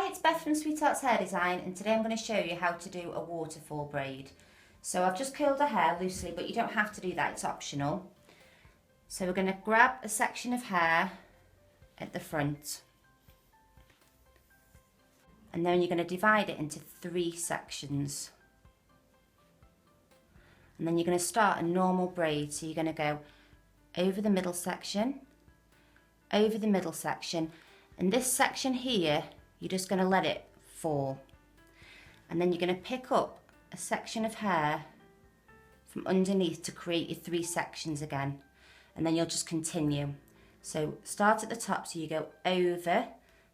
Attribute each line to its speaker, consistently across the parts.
Speaker 1: it's Beth from SweetHearts Hair Design, and today I'm going to show you how to do a waterfall braid. So I've just curled her hair loosely, but you don't have to do that, it's optional. So we're going to grab a section of hair at the front, and then you're going to divide it into 3 sections. And then you're going to start a normal braid, so you're going to go over the middle section, over the middle section, and this section here, you're just going to let it fall. And then you're going to pick up a section of hair from underneath to create your 3 sections again. And then you'll just continue. So start at the top, so you go over,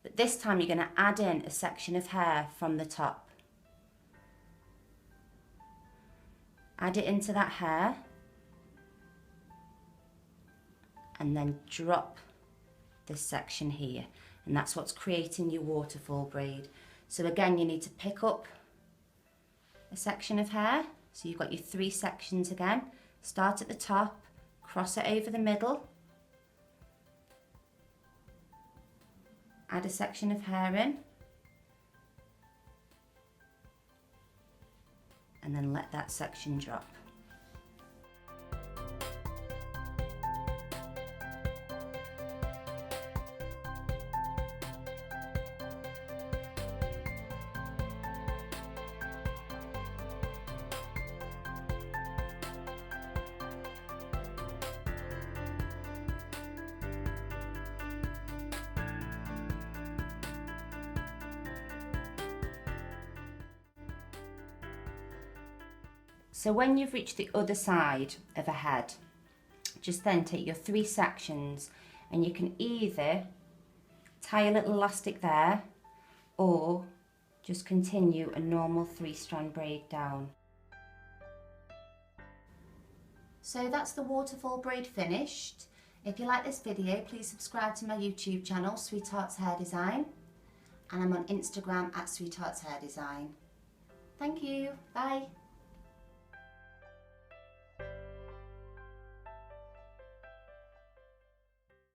Speaker 1: but this time you're going to add in a section of hair from the top. Add it into that hair, and then drop this section here. And that's what's creating your waterfall braid. So again, you need to pick up a section of hair. So you've got your 3 sections again. Start at the top, cross it over the middle, add a section of hair in, and then let that section drop. So when you've reached the other side of a head, just then take your 3 sections, and you can either tie a little elastic there or just continue a normal 3-strand braid down. So that's the waterfall braid finished. If you like this video, please subscribe to my YouTube channel, SweetHearts Hair Design, and I'm on Instagram at SweetHearts Hair Design. Thank you, bye.